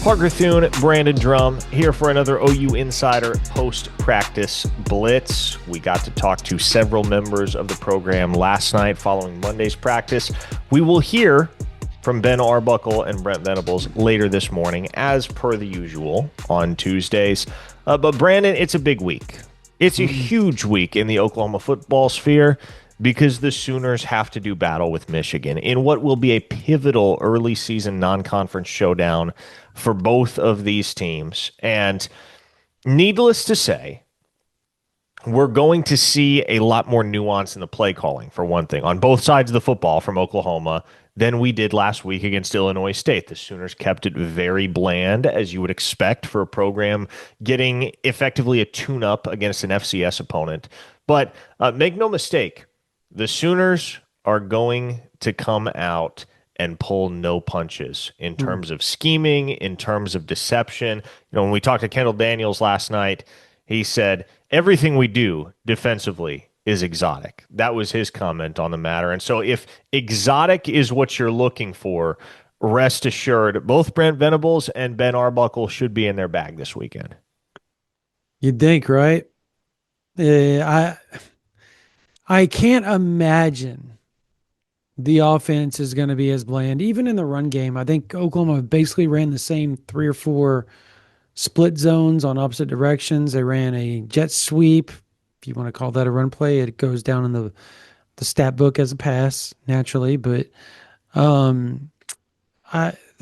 Parker Thune, Brandon Drum, here for another OU Insider post-practice blitz. We got to talk to several members of the program last night following Monday's practice. We will hear from Ben Arbuckle and Brent Venables later this morning, as per the usual on Tuesdays. But Brandon, it's a big week. It's a huge week in the Oklahoma football sphere because the Sooners have to do battle with Michigan in what will be a pivotal early season non-conference showdown for both of these teams. And needless to say, we're going to see a lot more nuance in the play calling, for one thing, on both sides of the football from Oklahoma than we did last week against Illinois State. The Sooners kept it very bland, as you would expect for a program getting effectively a tune-up against an FCS opponent. But make no mistake, the Sooners are going to come out and pull no punches in terms of scheming, in terms of deception. You know, when we talked to Kendall Daniels last night, he said, everything we do defensively is exotic. That was his comment on the matter. And so if exotic is what you're looking for, rest assured, both Brent Venables and Ben Arbuckle should be in their bag this weekend. You'd think, right? I can't imagine the offense is going to be as bland. Even in the run game, I think Oklahoma basically ran the same 3 or 4 split zones on opposite directions. They ran a jet sweep. If you want to call that a run play, it goes down in the stat book as a pass naturally. But they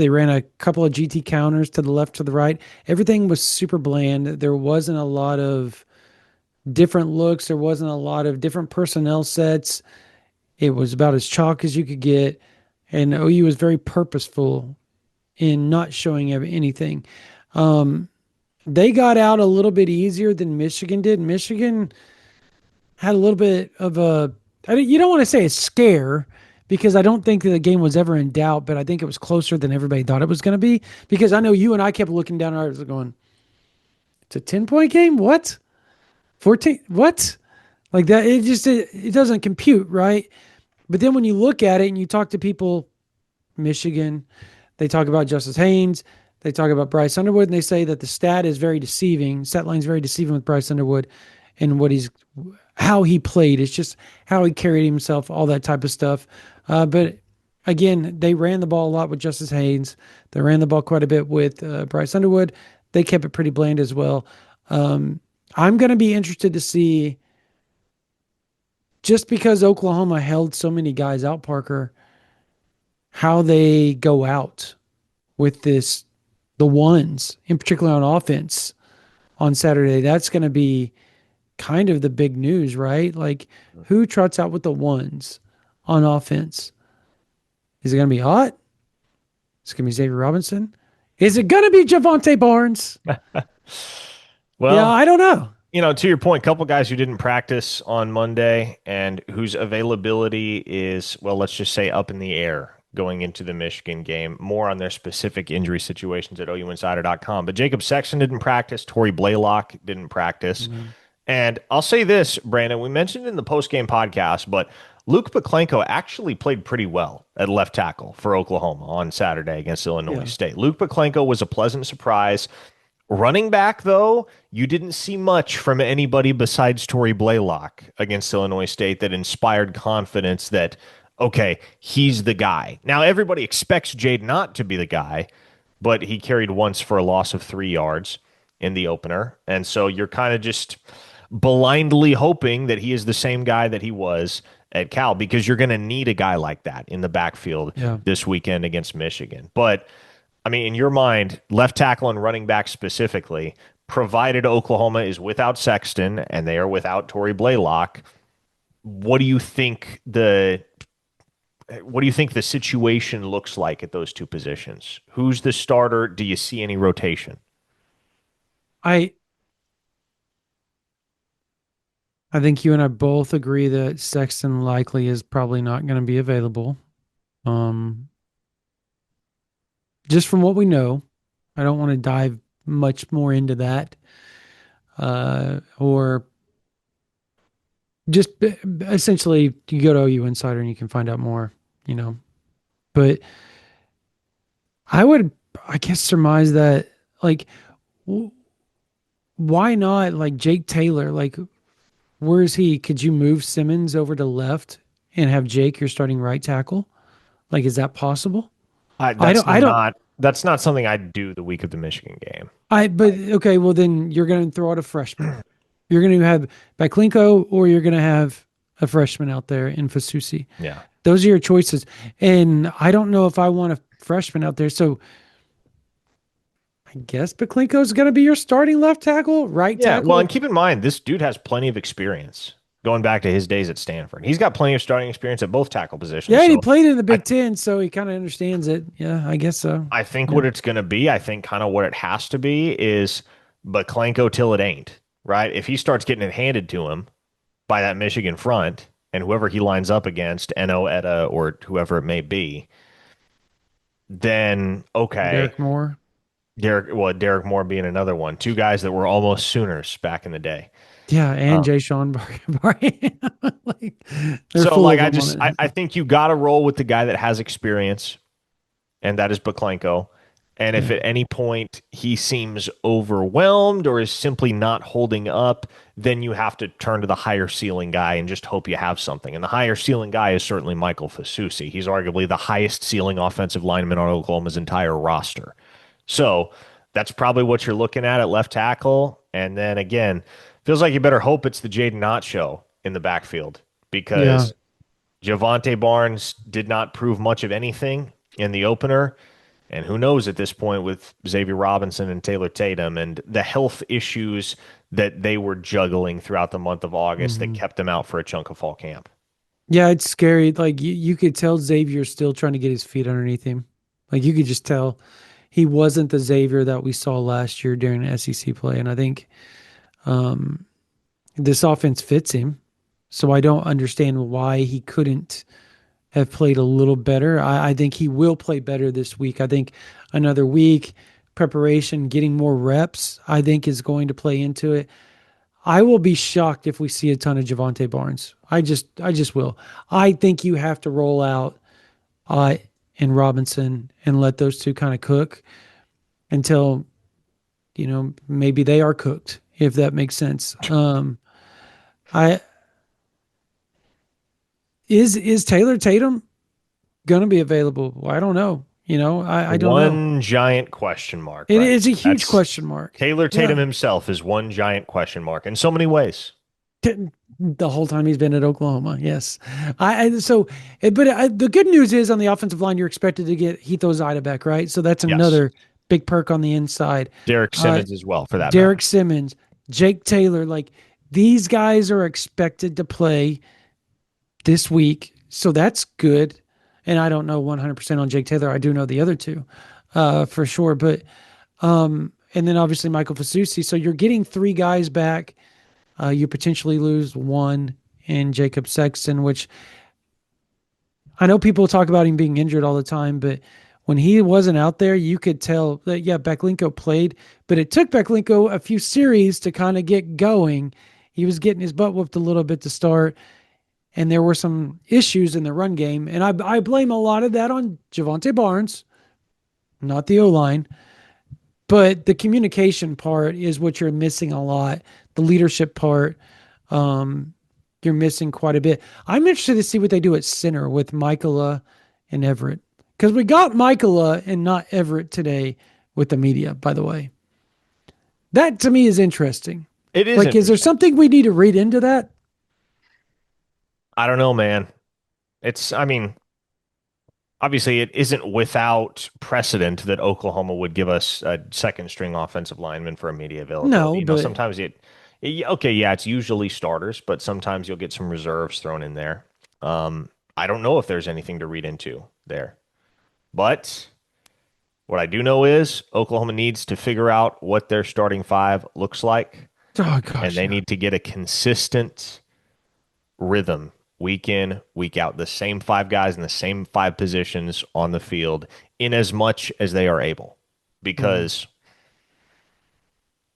ran a couple of GT counters to the left, to the right. Everything was super bland. There wasn't a lot of different looks. There wasn't a lot of different personnel sets. It was about as chalk as you could get. And OU was very purposeful in not showing anything. They got out a little bit easier than Michigan did. Michigan had a little bit of you don't want to say a scare, because I don't think that the game was ever in doubt, but I think it was closer than everybody thought it was going to be, because I know you and I kept looking down at ours going, it's a 10-point game? What? 14? What? Like that, it doesn't compute, right? But then when you look at it and you talk to people, Michigan, they talk about Justice Haynes, they talk about Bryce Underwood, and they say that the stat is very deceiving. Stat line's very deceiving with Bryce Underwood and how he played. It's just how he carried himself, all that type of stuff. But again, they ran the ball a lot with Justice Haynes. They ran the ball quite a bit with Bryce Underwood. They kept it pretty bland as well. I'm going to be interested to see, just because Oklahoma held so many guys out, Parker, how they go out with the ones, in particular on offense on Saturday. That's going to be kind of the big news, right? Like, who trots out with the ones on offense? Is it going to be Hot? Is it going to be Xavier Robinson? Is it going to be Javonte Barnes? Well, yeah, I don't know. You know, to your point, a couple guys who didn't practice on Monday and whose availability is, well, let's just say up in the air going into the Michigan game. More on their specific injury situations at OUinsider.com. But Jacob Sexton didn't practice. Torrey Blaylock didn't practice. And I'll say this, Brandon, we mentioned in the post-game podcast, but Luke Baklenko actually played pretty well at left tackle for Oklahoma on Saturday against Illinois State. Luke Baklenko was a pleasant surprise. Running back, though, you didn't see much from anybody besides Torrey Blaylock against Illinois State that inspired confidence that, okay, he's the guy. Now, everybody expects Jade not to be the guy, but he carried once for a loss of 3 yards in the opener. And so you're kind of just blindly hoping that he is the same guy that he was at Cal, because you're going to need a guy like that in the backfield this weekend against Michigan. But I mean, in your mind, left tackle and running back specifically, provided Oklahoma is without Sexton and they are without Torrey Blaylock, what do you think the situation looks like at those two positions? Who's the starter? Do you see any rotation? I think you and I both agree that Sexton likely is probably not going to be available. Just from what we know, I don't want to dive much more into that. Or just essentially, you go to OU Insider and you can find out more, But I would I guess surmise that like w- why not like Jake Taylor? Like where is he? Could you move Simmons over to left and have Jake your starting right tackle? Like is that possible? I, I that's don't I don't not that's not something I'd do the week of the Michigan game. I but okay, well then you're going to throw out a freshman. You're going to have Baklinko or you're going to have a freshman out there in Fasusi. Yeah. Those are your choices. And I don't know if I want a freshman out there. So I guess Baklinko's going to be your starting left tackle, right Yeah. Well, and tackle. keep in mind, this dude has plenty of experience going back to his days at Stanford. He's got plenty of starting experience at both tackle positions. Yeah, and he So played in the I, Big Ten, so he kind of understands it. Yeah, I guess so. I think Yeah. what it's going to be, I think kind of what it has to be is Baklenko till it ain't, right? If he starts getting it handed to him by that Michigan front and whoever he lines up against, Eno, Etta, or whoever it may be, then okay. Derek Moore. Derek Moore being another one. Two guys that were almost Sooners back in the day. Yeah, and Um, Jay Sean Barry. Like they're so full like of them on I it. think you got to roll with the guy that has experience, and that is Baklenko. And if Yeah. at any point he seems overwhelmed or is simply not holding up, then you have to turn to the higher ceiling guy and just hope you have something. And the higher ceiling guy is certainly Michael Fasusi. He's arguably the highest ceiling offensive lineman on Oklahoma's entire roster. So that's probably what you're looking at left tackle. And then again, feels like you better hope it's the Jaden Knott show in the backfield Yeah. because Javante Barnes did not prove much of anything in the opener. And who knows at this point with Xavier Robinson and Taylor Tatum and the health issues that they were juggling throughout the month of August that Mhm. kept them out for a chunk of fall camp. Yeah, it's scary. Like you could tell Xavier's still trying to get his feet underneath him. Like you could just tell he wasn't the Xavier that we saw last year during SEC play. And I think um, this offense fits him. So I don't understand why he couldn't have played a little better. I think he will play better this week. I think another week, preparation, getting more reps, I think is going to play into it. I will be shocked if we see a ton of Javante Barnes. I just will. I think you have to roll out uh, and Robinson and let those two kind of cook until maybe they are cooked, if that makes sense. I is Taylor Tatum gonna be available? Well, I don't know. I don't know. One giant question mark, It right? is a huge That's question mark. Taylor Tatum Yeah. himself is one giant question mark in so many ways. The whole time he's been at Oklahoma. Yes. The good news is on the offensive line, you're expected to get Hito Zaida back, right? So that's Yes. another big perk on the inside. Derek Uh, Simmons as well, for that matter. Derek Simmons, Jake Taylor, like these guys are expected to play this week. So that's good. And I don't know 100% on Jake Taylor. I do know the other two for sure. And then obviously Michael Fasusi. So you're getting three guys back. You potentially lose one in Jacob Sexton, which I know people talk about him being injured all the time, but when he wasn't out there, you could tell that, yeah, Beklinko played, but it took Beklinko a few series to kind of get going. He was getting his butt whooped a little bit to start, and there were some issues in the run game. And I blame a lot of that on Javante Barnes, not the O line. But the communication part is what you're missing a lot. The leadership part, um, you're missing quite a bit. I'm interested to see what they do at center with Michaela and Everett. Because we got Michaela and not Everett today with the media, by the way. That to me is interesting. It is Like, is there interesting. something we need to read into that? I don't know, man. I mean, obviously it isn't without precedent that Oklahoma would give us a second string offensive lineman for immediate availability. No, You know, but sometimes okay, yeah, it's usually starters, but sometimes you'll get some reserves thrown in there. I don't know if there's anything to read into there. But what I do know is Oklahoma needs to figure out what their starting five looks like, oh and gosh, they yeah. need to get a consistent rhythm week in, week out. The same five guys in the same five positions on the field in as much as they are able. Mhm. Because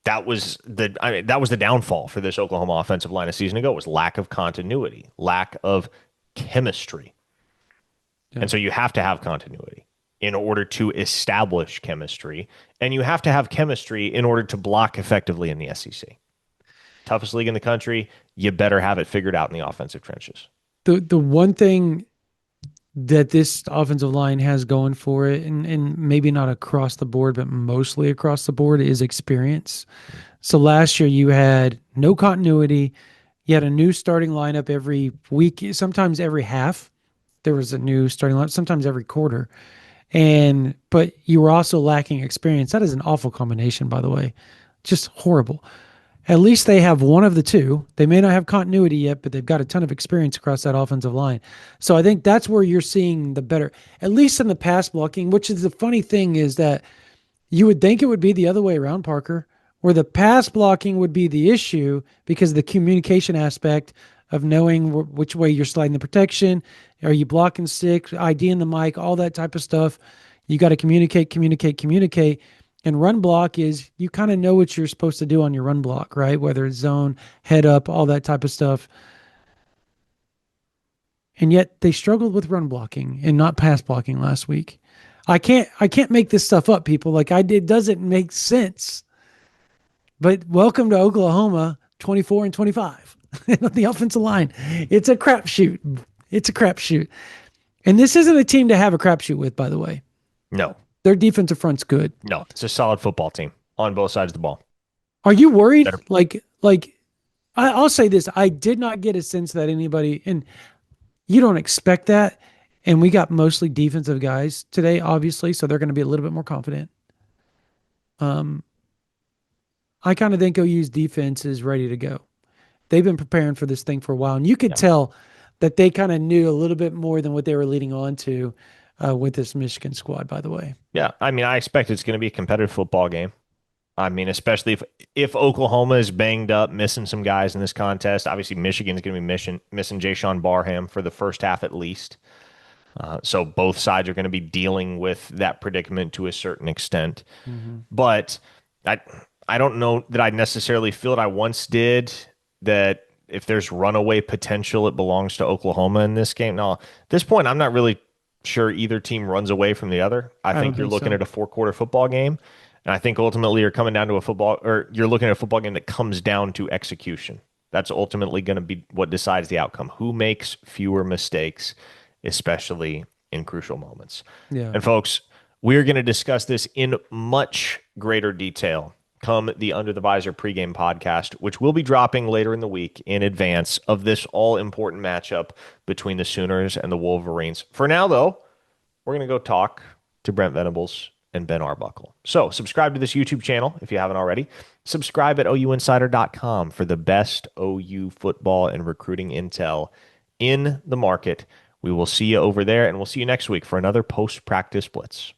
that was the downfall for this Oklahoma offensive line a season ago was lack of continuity, lack of chemistry. Yeah. And so you have to have continuity in order to establish chemistry, and you have to have chemistry in order to block effectively in the SEC. Toughest league in the country, you better have it figured out in the offensive trenches. The one thing that this offensive line has going for it, and maybe not across the board, but mostly across the board, is experience. So last year you had no continuity. You had a new starting lineup every week, sometimes every half. There was a new starting lineup, sometimes every quarter. But you were also lacking experience. That is an awful combination, by the way. Just horrible. At least they have one of the two. They may not have continuity yet, but they've got a ton of experience across that offensive line. So I think that's where you're seeing the better, at least in the pass blocking, which is the funny thing is that you would think it would be the other way around, Parker, where the pass blocking would be the issue because of the communication aspect of knowing which way you're sliding the protection. Are you blocking six, ID in the mic, all that type of stuff. You got to communicate, communicate, communicate. And run block is you kind of know what you're supposed to do on your run block, right? Whether it's zone, head up, all that type of stuff. And yet they struggled with run blocking and not pass blocking last week. I can't make this stuff up, people. Like it doesn't make sense. But welcome to Oklahoma 24 and 25 on the offensive line. It's a crapshoot. It's a crapshoot. And this isn't a team to have a crapshoot with, by the way. No. Their defensive front's good. No, it's a solid football team on both sides of the ball. Are you worried? I'll say this. I did not get a sense that anybody, and you don't expect that. And we got mostly defensive guys today, obviously, so they're going to be a little bit more confident. I kind of think OU's defense is ready to go. They've been preparing for this thing for a while, and you could tell that they kind of knew a little bit more than what they were leading on to with this Michigan squad, by the way. Yeah, I mean, I expect it's going to be a competitive football game. I mean, especially if Oklahoma is banged up, missing some guys in this contest. Obviously, Michigan's going to be missing Jayshon Barham for the first half at least. So both sides are going to be dealing with that predicament to a certain extent. Mm-hmm. But I don't know that I necessarily feel it. I once did that if there's runaway potential, it belongs to Oklahoma in this game. Now, at this point, I'm not really sure either team runs away from the other. I think you're looking at a 4-quarter football game. And I think ultimately you're coming down to you're looking at a football game that comes down to execution. That's ultimately going to be what decides the outcome. Who makes fewer mistakes, especially in crucial moments. Yeah. And folks, we're going to discuss this in much greater detail come the Under the Visor pregame podcast, which will be dropping later in the week in advance of this all-important matchup between the Sooners and the Wolverines. For now, though, we're going to go talk to Brent Venables and Ben Arbuckle. So subscribe to this YouTube channel if you haven't already. Subscribe at OUinsider.com for the best OU football and recruiting intel in the market. We will see you over there, and we'll see you next week for another post-practice blitz.